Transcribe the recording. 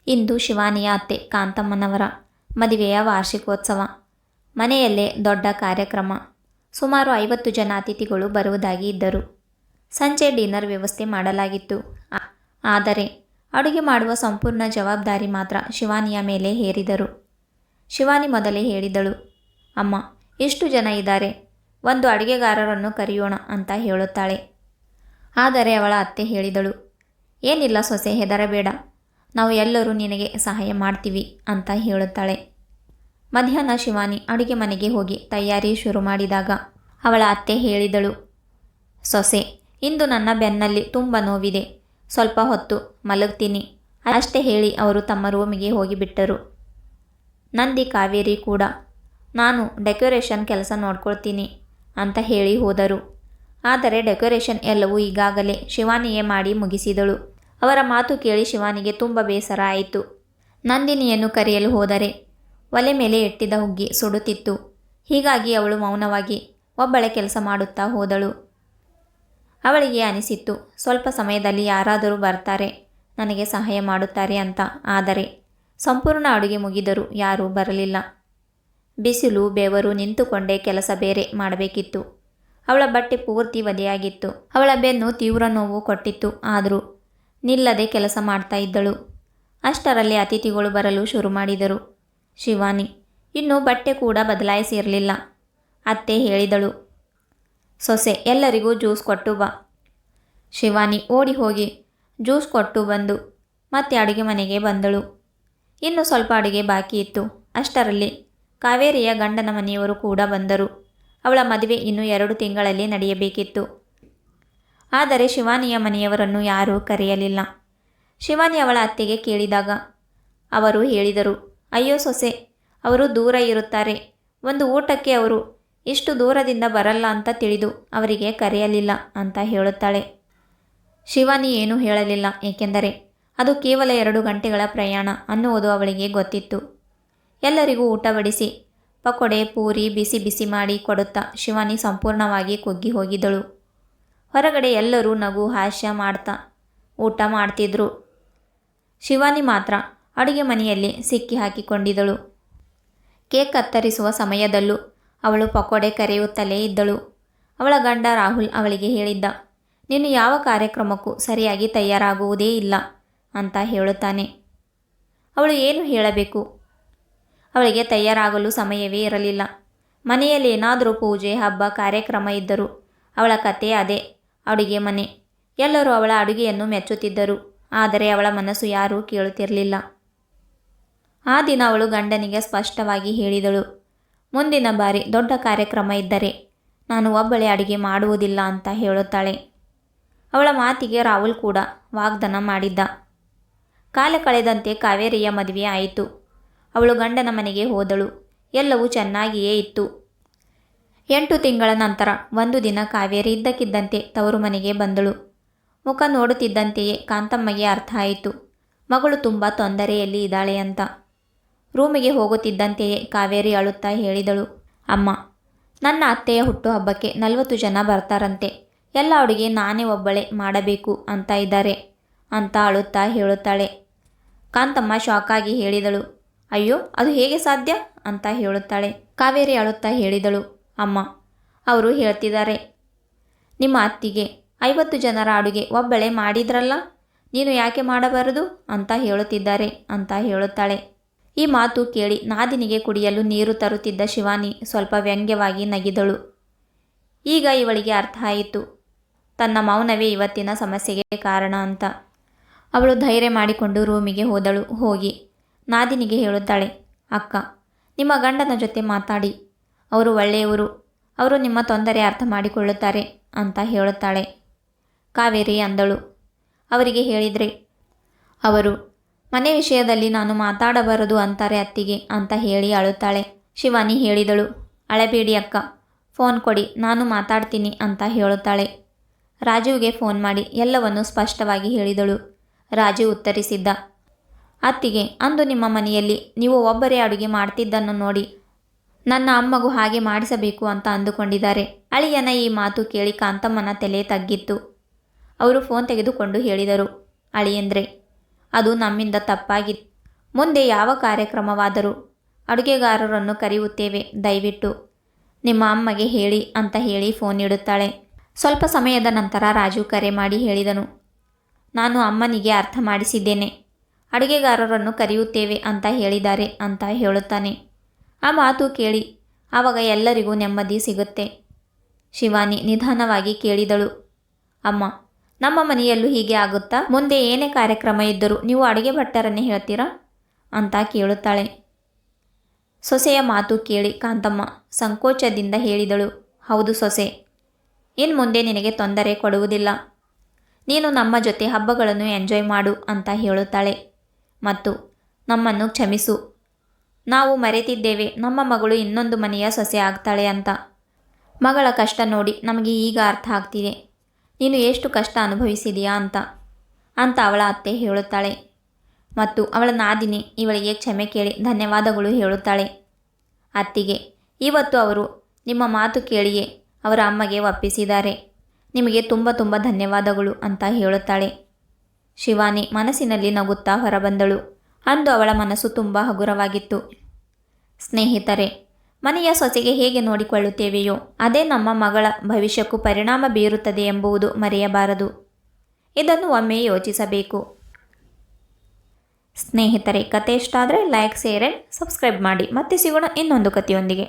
ಇಂದು ಶಿವಾನಿಯ ಅತ್ತೆ ಕಾಂತಮ್ಮನವರ ಮದುವೆಯ ವಾರ್ಷಿಕೋತ್ಸವ. ಮನೆಯಲ್ಲೇ ದೊಡ್ಡ ಕಾರ್ಯಕ್ರಮ. ಸುಮಾರು 50 ಜನ ಅತಿಥಿಗಳು ಬರುವುದಾಗಿ ಇದ್ದರು. ಸಂಜೆ ಡಿನ್ನರ್ ವ್ಯವಸ್ಥೆ ಮಾಡಲಾಗಿತ್ತು. ಆದರೆ ಅಡುಗೆ ಮಾಡುವ ಸಂಪೂರ್ಣ ಜವಾಬ್ದಾರಿ ಮಾತ್ರ ಶಿವಾನಿಯ ಮೇಲೆ ಹೇರಿದರು. ಶಿವಾನಿ ಮೊದಲೇ ಹೇಳಿದಳು, ಅಮ್ಮ, ಇಷ್ಟು ಜನ ಇದ್ದಾರೆ, ಒಂದು ಅಡುಗೆಗಾರರನ್ನು ಕರೆಯೋಣ ಅಂತ ಹೇಳುತ್ತಾಳೆ. ಆದರೆ ಅವಳ ಅತ್ತೆ ಹೇಳಿದಳು, ಏನಿಲ್ಲ ಸೊಸೆ, ಹೆದರಬೇಡ, ನಾವು ಎಲ್ಲರೂ ನಿನಗೆ ಸಹಾಯ ಮಾಡ್ತೀವಿ ಅಂತ ಹೇಳುತ್ತಾಳೆ. ಮಧ್ಯಾಹ್ನ ಶಿವಾನಿ ಅಡುಗೆ ಮನೆಗೆ ಹೋಗಿ ತಯಾರಿ ಶುರು ಮಾಡಿದಾಗ ಅವಳ ಅತ್ತೆ ಹೇಳಿದಳು, ಸೊಸೆ, ಇಂದು ನನ್ನ ಬೆನ್ನಲ್ಲಿ ತುಂಬ ನೋವಿದೆ, ಸ್ವಲ್ಪ ಹೊತ್ತು ಮಲಗ್ತೀನಿ ಅಷ್ಟೇ ಹೇಳಿ ಅವರು ತಮ್ಮ ರೂಮಿಗೆ ಹೋಗಿಬಿಟ್ಟರು. ನಂದಿ ಕಾವೇರಿ ಕೂಡ ನಾನು ಡೆಕೋರೇಷನ್ ಕೆಲಸ ನೋಡ್ಕೊಳ್ತೀನಿ ಅಂತ ಹೇಳಿ ಹೋದರು. ಆದರೆ ಡೆಕೋರೇಷನ್ ಎಲ್ಲವೂ ಈಗಾಗಲೇ ಶಿವಾನಿಯೇ ಮಾಡಿ ಮುಗಿಸಿದಳು. ಅವರ ಮಾತು ಕೇಳಿ ಶಿವಾನಿಗೆ ತುಂಬ ಬೇಸರ ಆಯಿತು. ನಂದಿನಿಯನ್ನು ಕರೆಯಲು ಹೋದರೆ ಒಲೆ ಮೇಲೆ ಇಟ್ಟಿದ್ದ ಹುಗ್ಗಿ ಸುಡುತ್ತಿತ್ತು. ಹೀಗಾಗಿ ಅವಳು ಮೌನವಾಗಿ ಒಬ್ಬಳೆ ಕೆಲಸ ಮಾಡುತ್ತಾ ಹೋದಳು. ಅವಳಿಗೆ ಅನಿಸಿತ್ತು, ಸ್ವಲ್ಪ ಸಮಯದಲ್ಲಿ ಯಾರಾದರೂ ಬರ್ತಾರೆ, ನನಗೆ ಸಹಾಯ ಮಾಡುತ್ತಾರೆ ಅಂತ. ಆದರೆ ಸಂಪೂರ್ಣ ಅಡುಗೆ ಮುಗಿದರೂ ಯಾರೂ ಬರಲಿಲ್ಲ. ಬಿಸಿಲು ಬೆವರು ನಿಂತುಕೊಂಡೇ ಕೆಲಸ ಬೇರೆ ಮಾಡಬೇಕಿತ್ತು. ಅವಳ ಬಟ್ಟೆ ಪೂರ್ತಿ ಒದೆಯಾಗಿತ್ತು. ಅವಳ ಬೆನ್ನು ತೀವ್ರ ನೋವು ಕೊಟ್ಟಿತ್ತು. ಆದರೂ ನಿಲ್ಲದೆ ಕೆಲಸ ಮಾಡ್ತಾ ಇದ್ದಳು. ಅಷ್ಟರಲ್ಲಿ ಅತಿಥಿಗಳು ಬರಲು ಶುರು ಮಾಡಿದರು. ಶಿವಾನಿ ಇನ್ನೂ ಬಟ್ಟೆ ಕೂಡ ಬದಲಾಯಿಸಿರಲಿಲ್ಲ. ಅತ್ತೆ ಹೇಳಿದಳು, ಸೊಸೆ, ಎಲ್ಲರಿಗೂ ಜ್ಯೂಸ್ ಕೊಟ್ಟು ಬಾ. ಶಿವಾನಿ ಓಡಿ ಹೋಗಿ ಜ್ಯೂಸ್ ಕೊಟ್ಟು ಬಂದು ಮತ್ತೆ ಅಡುಗೆ ಮನೆಗೆ ಬಂದಳು. ಇನ್ನು ಸ್ವಲ್ಪ ಅಡುಗೆ ಬಾಕಿ ಇತ್ತು. ಅಷ್ಟರಲ್ಲಿ ಕಾವೇರಿಯ ಗಂಡನ ಮನೆಯವರು ಕೂಡ ಬಂದರು. ಅವಳ ಮದುವೆ ಇನ್ನು 2 ತಿಂಗಳಲ್ಲಿ ನಡೆಯಬೇಕಿತ್ತು. ಆದರೆ ಶಿವಾನಿಯ ಮನೆಯವರನ್ನು ಯಾರೂ ಕರೆಯಲಿಲ್ಲ. ಶಿವಾನಿ ಅವಳ ಅತ್ತೆಗೆ ಕೇಳಿದಾಗ ಅವರು ಹೇಳಿದರು, ಅಯ್ಯೋ ಸೊಸೆ, ಅವರು ದೂರ ಇರುತ್ತಾರೆ, ಒಂದು ಊಟಕ್ಕೆ ಅವರು ಇಷ್ಟು ದೂರದಿಂದ ಬರಲ್ಲ ಅಂತ ತಿಳಿದು ಅವರಿಗೆ ಕರೆಯಲಿಲ್ಲ ಅಂತ ಹೇಳುತ್ತಾಳೆ. ಶಿವಾನಿ ಏನೂ ಹೇಳಲಿಲ್ಲ, ಏಕೆಂದರೆ ಅದು ಕೇವಲ 2 ಗಂಟೆಗಳ ಪ್ರಯಾಣ ಅನ್ನುವುದು ಅವಳಿಗೆ ಗೊತ್ತಿತ್ತು. ಎಲ್ಲರಿಗೂ ಊಟ ಬಡಿಸಿ ಪಕೋಡೆ ಪೂರಿ ಬಿಸಿ ಬಿಸಿ ಮಾಡಿ ಕೊಡುತ್ತಾ ಶಿವಾನಿ ಸಂಪೂರ್ಣವಾಗಿ ಕುಗ್ಗಿ ಹೋಗಿದ್ದಳು. ಹೊರಗಡೆ ಎಲ್ಲರೂ ನಗು ಹಾಸ್ಯ ಮಾಡ್ತಾ ಊಟ ಮಾಡ್ತಿದ್ರು. ಶಿವಾನಿ ಮಾತ್ರ ಅಡುಗೆ ಮನೆಯಲ್ಲಿ ಸಿಕ್ಕಿ ಹಾಕಿಕೊಂಡಿದ್ದಳು. ಕೇಕ್ ಕತ್ತರಿಸುವ ಸಮಯದಲ್ಲೂ ಅವಳು ಪಕೋಡೆ ಕರೆಯುತ್ತಲೇ ಇದ್ದಳು. ಅವಳ ಗಂಡ ರಾಹುಲ್ ಅವಳಿಗೆ ಹೇಳಿದ್ದ, ನೀನು ಯಾವ ಕಾರ್ಯಕ್ರಮಕ್ಕೂ ಸರಿಯಾಗಿ ತಯಾರಾಗುವುದೇ ಇಲ್ಲ ಅಂತ ಹೇಳುತ್ತಾನೆ. ಅವಳು ಏನು ಹೇಳಬೇಕು? ಅವಳಿಗೆ ತಯಾರಾಗಲು ಸಮಯವೇ ಇರಲಿಲ್ಲ. ಮನೆಯಲ್ಲಿ ಏನಾದರೂ ಪೂಜೆ ಹಬ್ಬ ಕಾರ್ಯಕ್ರಮ ಇದ್ದರೂ ಅವಳ ಕತೆ ಅದೇ, ಅಡುಗೆ ಮನೆ. ಎಲ್ಲರೂ ಅವಳ ಅಡುಗೆಯನ್ನು ಮೆಚ್ಚುತ್ತಿದ್ದರು. ಆದರೆ ಅವಳ ಮನಸ್ಸು ಯಾರೂ ಕೇಳುತ್ತಿರಲಿಲ್ಲ. ಆ ದಿನ ಅವಳು ಗಂಡನಿಗೆ ಸ್ಪಷ್ಟವಾಗಿ ಹೇಳಿದಳು, ಮುಂದಿನ ಬಾರಿ ದೊಡ್ಡ ಕಾರ್ಯಕ್ರಮ ಇದ್ದರೆ ನಾನು ಒಬ್ಬಳೇ ಅಡುಗೆ ಮಾಡುವುದಿಲ್ಲ ಅಂತ ಹೇಳುತ್ತಾಳೆ. ಅವಳ ಮಾತಿಗೆ ರಾಹುಲ್ ಕೂಡ ವಾಗ್ದಾನ ಮಾಡಿದ್ದ. ಕಾಲ ಕಳೆದಂತೆ ಕಾವೇರಿಯ ಮದುವೆ ಆಯಿತು. ಅವಳು ಗಂಡನ ಮನೆಗೆ ಹೋದಳು. ಎಲ್ಲವೂ ಚೆನ್ನಾಗಿಯೇ ಇತ್ತು. 8 ತಿಂಗಳ ನಂತರ ಒಂದು ದಿನ ಕಾವೇರಿ ಇದ್ದಕ್ಕಿದ್ದಂತೆ ತವರು ಮನೆಗೆ ಬಂದಳು. ಮುಖ ನೋಡುತ್ತಿದ್ದಂತೆಯೇ ಕಾಂತಮ್ಮಗೆ ಅರ್ಥ ಆಯಿತು, ಮಗಳು ತುಂಬ ತೊಂದರೆಯಲ್ಲಿ ಇದ್ದಾಳೆ ಅಂತ. ರೂಮಿಗೆ ಹೋಗುತ್ತಿದ್ದಂತೆಯೇ ಕಾವೇರಿ ಅಳುತ್ತಾ ಹೇಳಿದಳು, ಅಮ್ಮ, ನನ್ನ ಅತ್ತೆಯ ಹುಟ್ಟುಹಬ್ಬಕ್ಕೆ 40 ಜನ ಬರ್ತಾರಂತೆ, ಎಲ್ಲ ಅಡುಗೆ ನಾನೇ ಒಬ್ಬಳೇ ಮಾಡಬೇಕು ಅಂತ ಇದ್ದಾರೆ ಅಂತ ಅಳುತ್ತಾ ಹೇಳುತ್ತಾಳೆ. ಕಾಂತಮ್ಮ ಶಾಕಾಗಿ ಹೇಳಿದಳು, ಅಯ್ಯೋ, ಅದು ಹೇಗೆ ಸಾಧ್ಯ ಅಂತ ಹೇಳುತ್ತಾಳೆ. ಕಾವೇರಿ ಅಳುತ್ತಾ ಹೇಳಿದಳು, ಅಮ್ಮ, ಅವರು ಹೇಳ್ತಿದ್ದಾರೆ, ನಿಮ್ಮ ಅತ್ತಿಗೆ 50 ಜನರ ಅಡುಗೆ ಒಬ್ಬಳೇ ಮಾಡಿದ್ರಲ್ಲ, ನೀನು ಯಾಕೆ ಮಾಡಬಾರದು ಅಂತ ಹೇಳುತ್ತಿದ್ದಾರೆ ಅಂತ ಹೇಳುತ್ತಾಳೆ. ಈ ಮಾತು ಕೇಳಿ ನಾದಿನಿಗೆ ಕುಡಿಯಲು ನೀರು ತರುತ್ತಿದ್ದ ಶಿವಾನಿ ಸ್ವಲ್ಪ ವ್ಯಂಗ್ಯವಾಗಿ ನಗಿದಳು. ಈಗ ಇವಳಿಗೆ ಅರ್ಥ ಆಯಿತು, ತನ್ನ ಮೌನವೇ ಇವತ್ತಿನ ಸಮಸ್ಯೆಗೆ ಕಾರಣ ಅಂತ. ಅವಳು ಧೈರ್ಯ ಮಾಡಿಕೊಂಡು ರೂಮಿಗೆ ಹೋದಳು. ಹೋಗಿ ನಾದಿನಿಗೆ ಹೇಳುತ್ತಾಳೆ, ಅಕ್ಕ, ನಿಮ್ಮ ಗಂಡನ ಜೊತೆ ಮಾತಾಡಿ, ಅವರು ಒಳ್ಳೆಯವರು, ಅವರು ನಿಮ್ಮ ತೊಂದರೆ ಅರ್ಥ ಮಾಡಿಕೊಳ್ಳುತ್ತಾರೆ ಅಂತ ಹೇಳುತ್ತಾಳೆ. ಕಾವೇರಿ ಅಂದಳು, ಅವರಿಗೆ ಹೇಳಿದರೆ ಅವರು ಮನೆ ವಿಷಯದಲ್ಲಿ ನಾನು ಮಾತಾಡಬಾರದು ಅಂತಾರೆ ಅತ್ತಿಗೆ ಅಂತ ಹೇಳಿ ಅಳುತ್ತಾಳೆ. ಶಿವಾನಿ ಹೇಳಿದಳು, ಅಳಬೇಡಿ ಅಕ್ಕ, ಫೋನ್ ಕೊಡಿ, ನಾನು ಮಾತಾಡ್ತೀನಿ ಅಂತ ಹೇಳುತ್ತಾಳೆ. ರಾಜುವಿಗೆ ಫೋನ್ ಮಾಡಿ ಎಲ್ಲವನ್ನು ಸ್ಪಷ್ಟವಾಗಿ ಹೇಳಿದಳು. ರಾಜು ಉತ್ತರಿಸಿದ್ದ, ಅತ್ತಿಗೆ, ಅಂದು ನಿಮ್ಮ ಮನೆಯಲ್ಲಿ ನೀವು ಒಬ್ಬರೇ ಅಡುಗೆ ಮಾಡ್ತಿದ್ದನ್ನು ನೋಡಿ ನನ್ನ ಅಮ್ಮಗೂ ಹಾಗೆ ಮಾಡಿಸಬೇಕು ಅಂತ ಅಂದುಕೊಂಡಿದ್ದಾರೆ. ಅಳಿಯನ ಈ ಮಾತು ಕೇಳಿ ಕಾಂತಮ್ಮನ ತಲೆ ತಗ್ಗಿತ್ತು. ಅವರು ಫೋನ್ ತೆಗೆದುಕೊಂಡು ಹೇಳಿದರು, ಅಳಿಯಂದ್ರೆ, ಅದು ನಮ್ಮಿಂದ ತಪ್ಪಾಗಿತ್ತು. ಮುಂದೆ ಯಾವ ಕಾರ್ಯಕ್ರಮವಾದರೂ ಅಡುಗೆಗಾರರನ್ನು ಕರೆಯುತ್ತೇವೆ, ದಯವಿಟ್ಟು ನಿಮ್ಮ ಅಮ್ಮಗೆ ಹೇಳಿ ಅಂತ ಹೇಳಿ ಫೋನ್ ಇಡುತ್ತಾಳೆ. ಸ್ವಲ್ಪ ಸಮಯದ ನಂತರ ರಾಜು ಕರೆ ಮಾಡಿ ಹೇಳಿದನು, ನಾನು ಅಮ್ಮನಿಗೆ ಅರ್ಥ ಮಾಡಿಸಿದ್ದೇನೆ, ಅಡುಗೆಗಾರರನ್ನು ಕರೆಯುತ್ತೇವೆ ಅಂತ ಹೇಳಿದ್ದಾರೆ ಅಂತ ಹೇಳುತ್ತಾನೆ. ಆ ಮಾತು ಕೇಳಿ ಆವಾಗ ಎಲ್ಲರಿಗೂ ನೆಮ್ಮದಿ ಸಿಗುತ್ತೆ. ಶಿವಾನಿ ನಿಧಾನವಾಗಿ ಕೇಳಿದಳು, ಅಮ್ಮ, ನಮ್ಮ ಮನೆಯಲ್ಲೂ ಹೀಗೆ ಆಗುತ್ತಾ? ಮುಂದೆ ಏನೇ ಕಾರ್ಯಕ್ರಮ ಇದ್ದರೂ ನೀವು ಅಡುಗೆ ಭಟ್ಟರನ್ನೇ ಹೇಳ್ತೀರಾ ಅಂತ ಕೇಳುತ್ತಾಳೆ. ಸೊಸೆಯ ಮಾತು ಕೇಳಿ ಕಾಂತಮ್ಮ ಸಂಕೋಚದಿಂದ ಹೇಳಿದಳು, ಹೌದು ಸೊಸೆ, ಇನ್ನು ಮುಂದೆ ನಿನಗೆ ತೊಂದರೆ ಕೊಡುವುದಿಲ್ಲ. ನೀನು ನಮ್ಮ ಜೊತೆ ಹಬ್ಬಗಳನ್ನು ಎಂಜಾಯ್ ಮಾಡು ಅಂತ ಹೇಳುತ್ತಾಳೆ. ಮತ್ತು ನಮ್ಮನ್ನು ಕ್ಷಮಿಸು, ನಾವು ಮರೆತಿದ್ದೇವೆ ನಮ್ಮ ಮಗಳು ಇನ್ನೊಂದು ಮನೆಯ ಸೊಸೆ ಆಗ್ತಾಳೆ ಅಂತ. ಮಗಳ ಕಷ್ಟ ನೋಡಿ ನಮಗೆ ಈಗ ಅರ್ಥ ಆಗ್ತಿದೆ, ನೀನು ಎಷ್ಟು ಕಷ್ಟ ಅನುಭವಿಸಿದೀಯಾ ಅಂತ ಅವಳ ಅತ್ತೆ ಹೇಳುತ್ತಾಳೆ. ಮತ್ತು ಅವಳ ನಾದಿನಿ ಇವಳಿಗೆ ಕ್ಷಮೆ ಕೇಳಿ ಧನ್ಯವಾದಗಳು ಹೇಳುತ್ತಾಳೆ. ಅತ್ತಿಗೆ, ಇವತ್ತು ಅವರು ನಿಮ್ಮ ಮಾತು ಕೇಳಿಯೇ ಅವರ ಅಮ್ಮಗೆ ಒಪ್ಪಿಸಿದ್ದಾರೆ, ನಿಮಗೆ ತುಂಬ ತುಂಬ ಧನ್ಯವಾದಗಳು ಅಂತ ಹೇಳುತ್ತಾಳೆ. ಶಿವಾನಿ ಮನಸ್ಸಿನಲ್ಲಿ ನಗುತ್ತಾ ಹೊರಬಂದಳು. ಅಂದು ಅವಳ ಮನಸ್ಸು ತುಂಬ ಹಗುರವಾಗಿತ್ತು. ಸ್ನೇಹಿತರೆ, ಮನೆಯ ಸೊಸೆಗೆ ಹೇಗೆ ನೋಡಿಕೊಳ್ಳುತ್ತೇವೆಯೋ ಅದೇ ನಮ್ಮ ಮಗಳ ಭವಿಷ್ಯಕ್ಕೂ ಪರಿಣಾಮ ಬೀರುತ್ತದೆ ಎಂಬುದು ಮರೆಯಬಾರದು. ಇದನ್ನು ಒಮ್ಮೆ ಯೋಚಿಸಬೇಕು. ಸ್ನೇಹಿತರೆ, ಕತೆ ಇಷ್ಟ ಆದರೆ ಲೈಕ್, ಶೇರ್ ಆ್ಯಂಡ್ ಸಬ್ಸ್ಕ್ರೈಬ್ ಮಾಡಿ. ಮತ್ತೆ ಸಿಗೋಣ ಇನ್ನೊಂದು ಕಥೆಯೊಂದಿಗೆ.